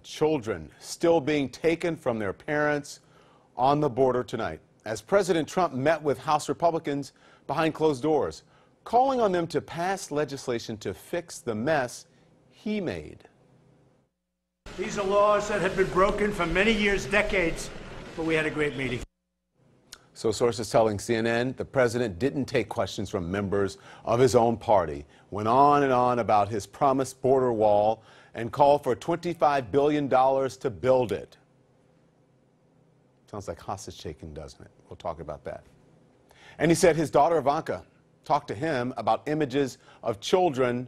Children still being taken from their parents on the border tonight, as President Trump met with House Republicans behind closed doors, calling on them to pass legislation to fix the mess he made. These are laws that have been broken for many years, decades, but we had a great meeting. So sources telling CNN the president didn't take questions from members of his own party, went on and on about his promised border wall, and called for $25 billion to build it. Sounds like hostage taking, doesn't it? We'll talk about that. And he said his daughter Ivanka talked to him about images of children,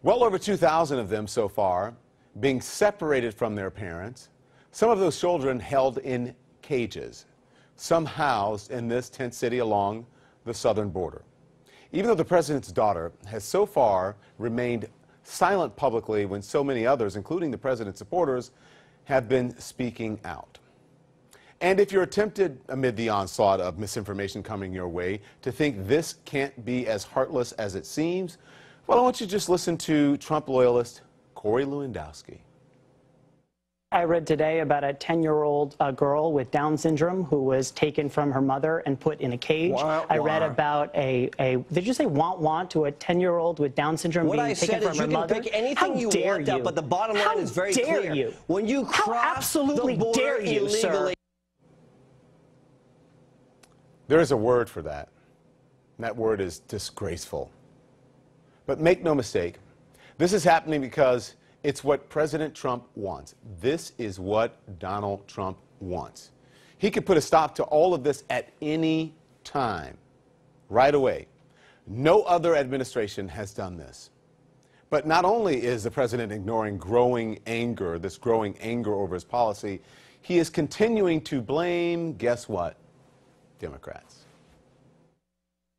well over 2,000 of them so far, being separated from their parents. Some of those children held in cages, some housed in this tent city along the southern border. Even though the president's daughter has so far remained silent publicly when so many others, including the president's supporters, have been speaking out. And if you're tempted, amid the onslaught of misinformation coming your way, to think this can't be as heartless as it seems, well, I want you to just listen to Trump loyalist Corey Lewandowski. I read today about a 10-year-old girl with Down syndrome who was taken from her mother and put in a cage. I read about did you say want to a 10-year-old with Down syndrome being taken from her mother? What I said is you can pick anything you want out, but the bottom line is very clear. How dare you? When you cross the border illegally. There is a word for that. And that word is disgraceful. But make no mistake, this is happening because it's what President Trump wants. This is what Donald Trump wants. He could put a stop to all of this at any time, right away. No other administration has done this. But not only is the president ignoring growing anger, this growing anger over his policy, he is continuing to blame, guess what? Democrats.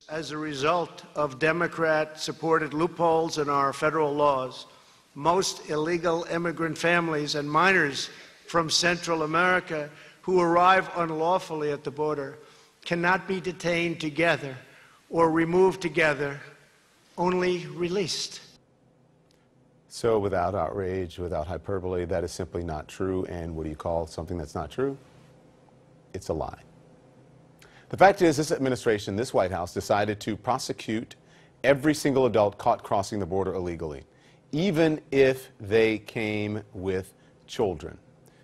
As a result of Democrat-supported loopholes in our federal laws, most illegal immigrant families and minors from Central America who arrive unlawfully at the border cannot be detained together or removed together, only released. So without outrage, without hyperbole, that is simply not true. And what do you call something that's not true? It's a lie. The fact is, this administration, this White House, decided to prosecute every single adult caught crossing the border illegally, even if they came with children,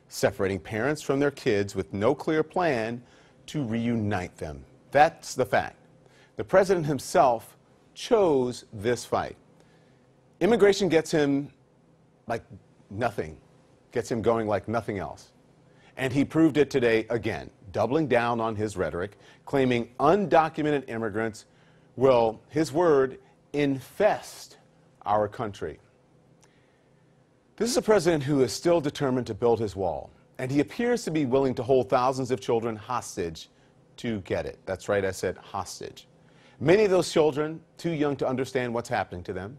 separating parents from their kids with no clear plan to reunite them. That's the fact. The president himself chose this fight. Immigration gets him like nothing, gets him going like nothing else. And he proved it today again, doubling down on his rhetoric, claiming undocumented immigrants will, his word, infest our country. This is a president who is still determined to build his wall, and he appears to be willing to hold thousands of children hostage to get it. That's right, I said hostage. Many of those children too young to understand what's happening to them,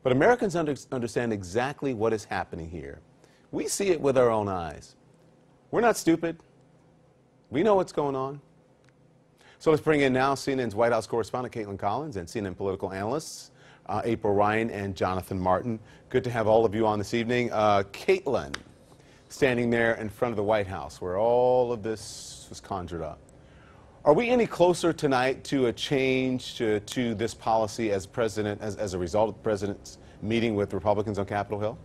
but Americans understand exactly what is happening here. We see it with our own eyes. We're not stupid. We know what's going on. So let's bring in now CNN's White House correspondent Caitlin Collins and CNN political analysts April Ryan and Jonathan Martin. Good to have all of you on this evening. Caitlin, standing there in front of the White House where all of this was conjured up. Are we any closer tonight to a change to this policy as a result of the president's meeting with Republicans on Capitol Hill?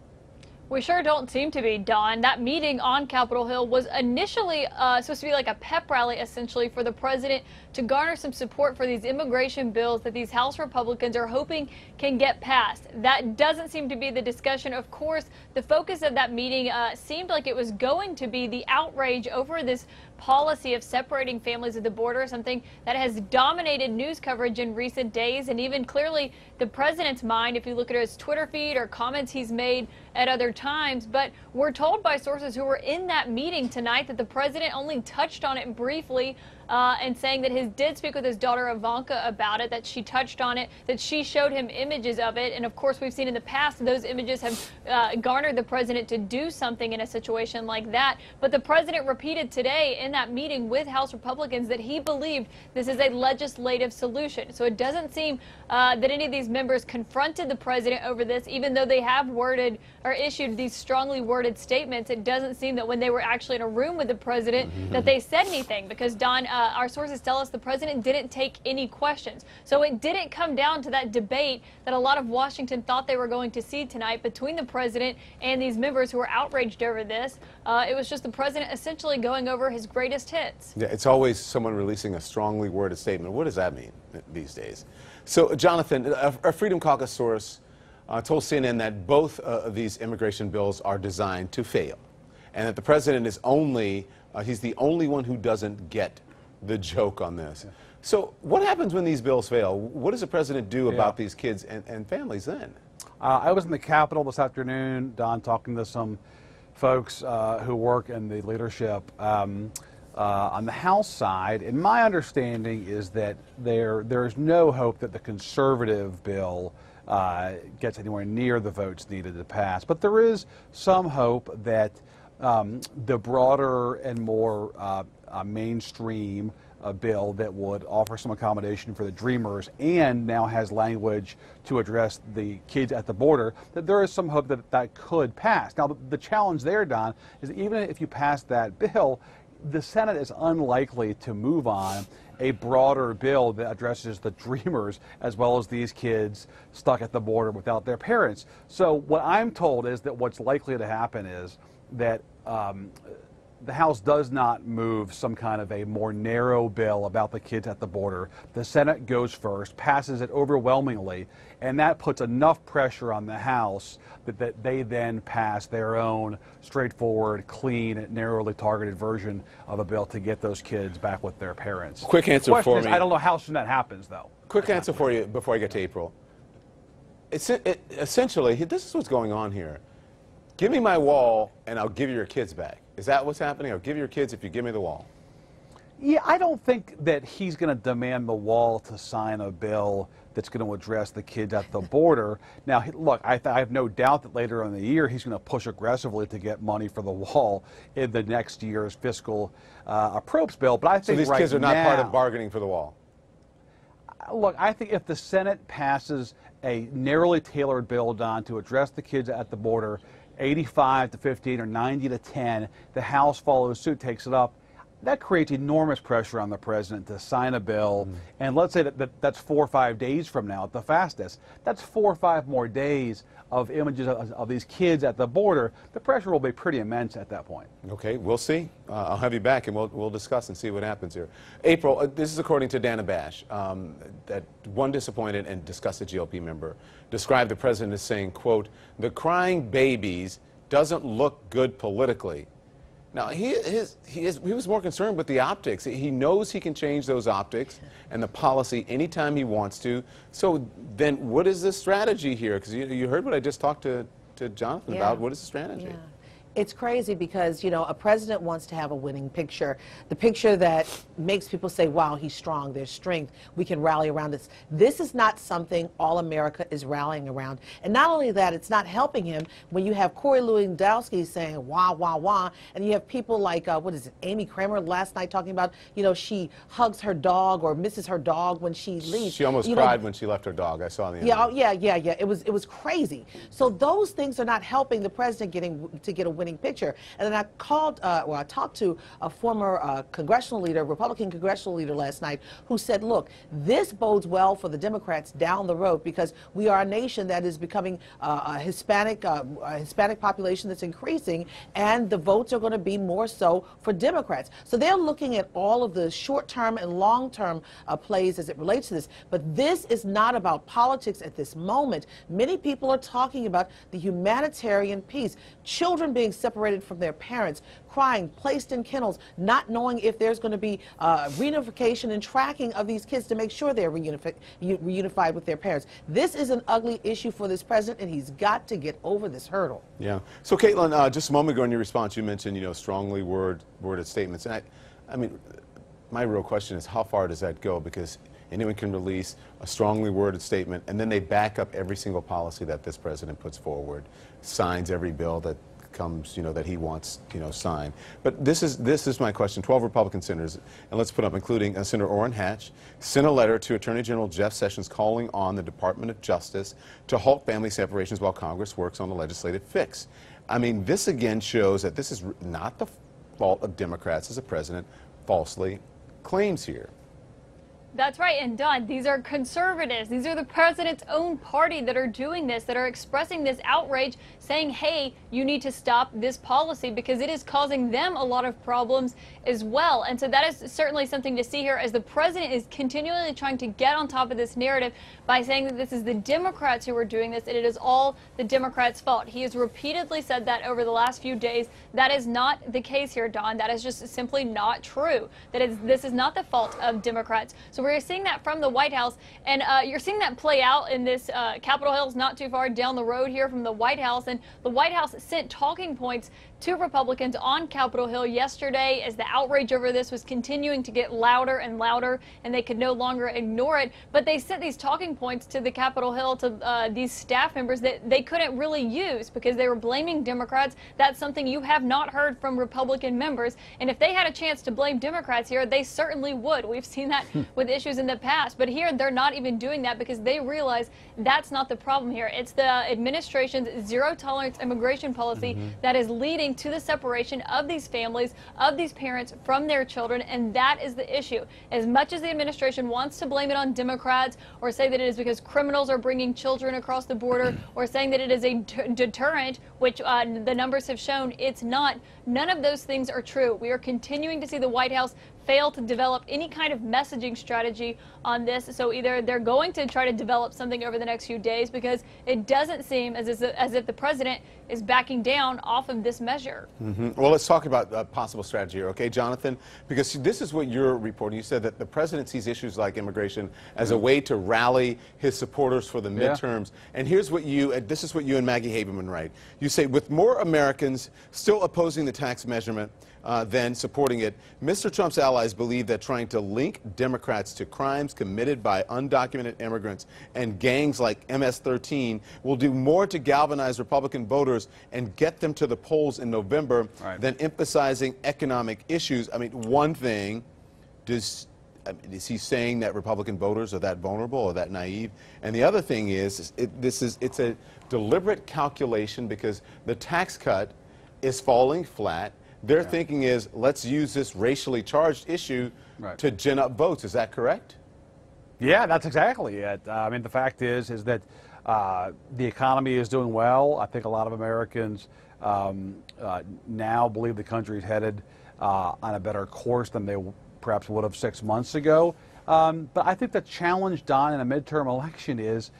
We sure don't seem to be, Don. That meeting on Capitol Hill was initially supposed to be like a pep rally, essentially, for the president to garner some support for these immigration bills that these House Republicans are hoping can get passed. That doesn't seem to be the discussion. Of course, the focus of that meeting seemed like it was going to be the outrage over this policy of separating families at the border, something that has dominated news coverage in recent days, and even clearly the president's mind if you look at his Twitter feed or comments he's made at other times. But we're told by sources who were in that meeting tonight that the president only touched on it briefly. and saying that he did speak with his daughter Ivanka about it, that she touched on it, that she showed him images of it. And of course, we've seen in the past those images have garnered the president to do something in a situation like that. But the president repeated today in that meeting with House Republicans that he believed this is a legislative solution. So it doesn't seem that any of these members confronted the president over this, even though they have worded or issued these strongly worded statements. It doesn't seem that when they were actually in a room with the president that they said anything, because Don, our sources tell us the president didn't take any questions. So it didn't come down to that debate that a lot of Washington thought they were going to see tonight between the president and these members who were outraged over this. It was just the president essentially going over his greatest hits. Yeah, it's always someone releasing a strongly worded statement. What does that mean these days? So, Jonathan, a Freedom Caucus source told CNN that both of these immigration bills are designed to fail, and that the president is he's the only one who doesn't get the joke on this. Yeah. So what happens when these bills fail? What does the president do about these kids and families then? I was in the Capitol this afternoon, Don, talking to some folks who work in the leadership on the House side, and my understanding is that there's no hope that the conservative bill gets anywhere near the votes needed to pass. But there is some hope that the broader and more mainstream bill that would offer some accommodation for the Dreamers and now has language to address the kids at the border, that there is some hope that that could pass. Now, the challenge there, Don, is that even if you pass that bill, the Senate is unlikely to move on a broader bill that addresses the Dreamers as well as these kids stuck at the border without their parents. So what I'm told is that what's likely to happen is that the House does not move some kind of a more narrow bill about the kids at the border. The Senate goes first, passes it overwhelmingly, and that puts enough pressure on the House that they then pass their own straightforward, clean, narrowly targeted version of a bill to get those kids back with their parents. Quick answer for me. I don't know how soon that happens, though. Quick answer for you before I get to April. Essentially, this is what's going on here. Give me my wall, and I'll give you your kids back. Is that what's happening? I'll give you your kids if you give me the wall. Yeah, I don't think that he's going to demand the wall to sign a bill that's going to address the kids at the border. Now, look, I have no doubt that later in the year he's going to push aggressively to get money for the wall in the next year's fiscal appropriations bill. But I think so these kids are not part of bargaining for the wall. Look, I think if the Senate passes a narrowly tailored bill, Don, to address the kids at the border, 85 to 15 or 90 to 10, the House follows suit, takes it up. That creates enormous pressure on the president to sign a bill. And let's say that's 4 or 5 days from now at the fastest. That's 4 or 5 more days of images of these kids at the border. The pressure will be pretty immense at that point. Okay, we'll see. I'll have you back and we'll discuss and see what happens here. April, this is according to Dana Bash, that one disappointed and disgusted GOP member described the president as saying, quote, "The crying babies doesn't look good politically." Now, he was more concerned with the optics. He knows he can change those optics and the policy anytime he wants to. So then what is the strategy here? Because you heard what I just talked to Jonathan about. What is the strategy? Yeah. It's crazy because, you know, a president wants to have a winning picture, the picture that makes people say, wow, he's strong, there's strength, we can rally around this. This is not something all America is rallying around. And not only that, it's not helping him when you have Corey Lewandowski saying, wah, wah, wah, and you have people like, what is it, Amy Kramer last night talking about, you know, she hugs her dog or misses her dog when she leaves. She almost cried when she left her dog. I saw the interview. Yeah. It was crazy. So those things are not helping the president get a winning picture. And then I talked to a former congressional leader, Republican congressional leader last night, who said, look, this bodes well for the Democrats down the road because we are a nation that is becoming a Hispanic population that's increasing, and the votes are going to be more so for Democrats. So they're looking at all of the short-term and long-term plays as it relates to this. But this is not about politics at this moment. Many people are talking about the humanitarian piece, children being separated from their parents, crying, placed in kennels, not knowing if there's going to be reunification and tracking of these kids to make sure they're reunified with their parents. This is an ugly issue for this president, and he's got to get over this hurdle. Yeah. So, Caitlin, just a moment ago in your response, you mentioned, you know, strongly worded statements. And I mean, my real question is, how far does that go? Because anyone can release a strongly worded statement, and then they back up every single policy that this president puts forward, signs every bill that comes, that he wants, signed. But this is my question. 12 Republican senators, and let's put up, including Senator Orrin Hatch, sent a letter to Attorney General Jeff Sessions calling on the Department of Justice to halt family separations while Congress works on a legislative fix. I mean, this again shows that this is not the fault of Democrats, as the president falsely claims here. That's right, and Don, these are conservatives. These are the president's own party that are doing this, that are expressing this outrage, saying, hey, you need to stop this policy because it is causing them a lot of problems as well. And so that is certainly something to see here as the president is continually trying to get on top of this narrative by saying that this is the Democrats who are doing this and it is all the Democrats' fault. He has repeatedly said that over the last few days. That is not the case here, Don. That is just simply not true. This is not the fault of Democrats. So we're seeing that from the White House, and you're seeing that play out in this Capitol Hill is not too far down the road here from the White House, and the White House sent talking points to Republicans on Capitol Hill yesterday as the outrage over this was continuing to get louder and louder, and they could no longer ignore it. But they sent these talking points to the Capitol Hill to these staff members that they couldn't really use because they were blaming Democrats. That's something you have not heard from Republican members, and if they had a chance to blame Democrats here, they certainly would. We've seen that with issues in the past, but here they're not even doing that because they realize that's not the problem here. It's the administration's zero-tolerance immigration policy that is leading to the separation of these families, of these parents from their children, and that is the issue. As much as the administration wants to blame it on Democrats or say that it is because criminals are bringing children across the border or saying that it is a deterrent, which the numbers have shown it's not, none of those things are true. We are continuing to see the White House fail to develop any kind of messaging strategy on this. So either they're going to try to develop something over the next few days because it doesn't seem as if the president is backing down off of this measure. Well, let's talk about a possible strategy here, okay, Jonathan? Because this is what you're reporting. You said that the president sees issues like immigration as a way to rally his supporters for the midterms. And here's what this is what you and Maggie Haberman write. You say, with more Americans still opposing the tax measurement than supporting it, Mr. Trump's allies believe that trying to link Democrats to crimes committed by undocumented immigrants and gangs like MS-13 will do more to galvanize Republican voters and get them to the polls in November than emphasizing economic issues. I mean, one thing, is he saying that Republican voters are that vulnerable or that naive? And the other thing is, it's a deliberate calculation because the tax cut is falling flat. Their thinking is, let's use this racially charged issue to gin up votes. Is that correct? Yeah, that's exactly it. I mean, the fact is that the economy is doing well. I think a lot of Americans now believe the country is headed on a better course than they perhaps would have 6 months ago. But I think the challenge, Don, in a midterm election is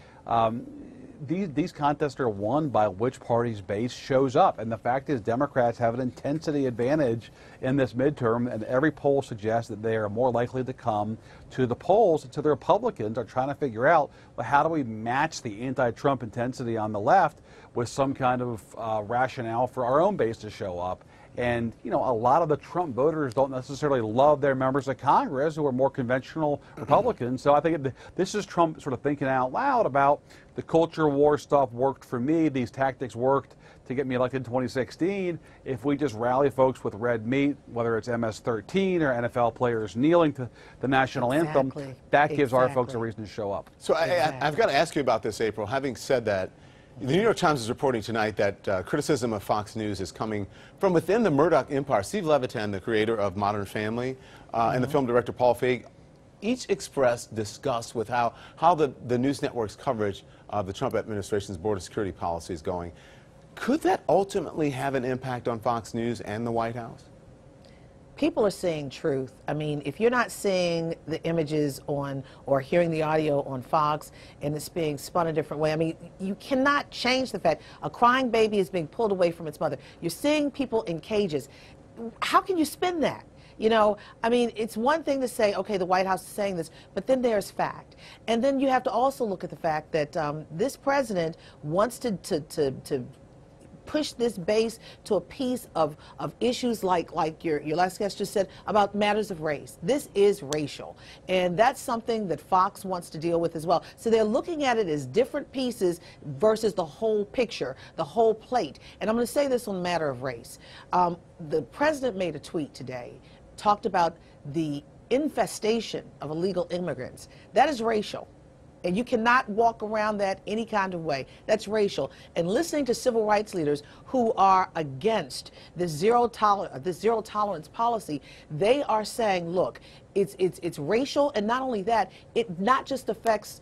these contests are won by which party's base shows up. And the fact is Democrats have an intensity advantage in this midterm, and every poll suggests that they are more likely to come to the polls. And so the Republicans are trying to figure out, well, how do we match the anti-Trump intensity on the left with some kind of rationale for our own base to show up. And, a lot of the Trump voters don't necessarily love their members of Congress who are more conventional Republicans. So I think this is Trump sort of thinking out loud about the culture war stuff worked for me. These tactics worked to get me elected in 2016. If we just rally folks with red meat, whether it's MS-13 or NFL players kneeling to the national anthem, that gives our folks a reason to show up. So I've got to ask you about this, April. Having said that, the New York Times is reporting tonight that criticism of Fox News is coming from within the Murdoch empire. Steve Levitan, the creator of Modern Family, and the film director Paul Feig, each expressed disgust with how the news network's coverage of the Trump administration's border security policy is going. Could that ultimately have an impact on Fox News and the White House? People are seeing truth. I mean, if you're not seeing the images on or hearing the audio on Fox and it's being spun a different way, I mean, you cannot change the fact a crying baby is being pulled away from its mother. You're seeing people in cages. How can you spin that? I mean, it's one thing to say, okay, the White House is saying this, but then there's fact. And then you have to also look at the fact that this president wants to push this base to a piece of issues like your last guest just said about matters of race. This is racial, and that's something that Fox wants to deal with as well. So they're looking at it as different pieces versus the whole picture, the whole plate. And I'm going to say this on the matter of race. The president made a tweet today, talked about the infestation of illegal immigrants. That is racial. And you cannot walk around that any kind of way. That's racial. And listening to civil rights leaders who are against this zero tolerance policy, they are saying, look, it's racial, and not only that, it not just affects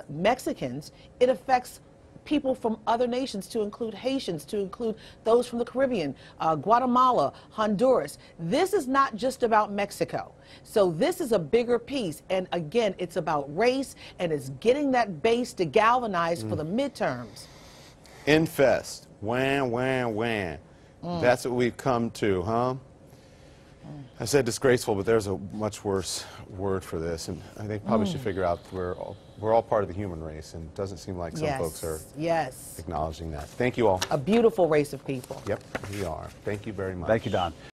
Mexicans, it affects people from other nations, to include Haitians, to include those from the Caribbean, Guatemala, Honduras. This is not just about Mexico. So this is a bigger piece. And again, it's about race, and it's getting that base to galvanize for the midterms. Infest. Wham, wham, wham. That's what we've come to, huh? I said disgraceful, but there's a much worse word for this, and I think probably should figure out we're all part of the human race, and it doesn't seem like some folks are acknowledging that. Thank you all. A beautiful race of people. Yep, we are. Thank you very much. Thank you, Don.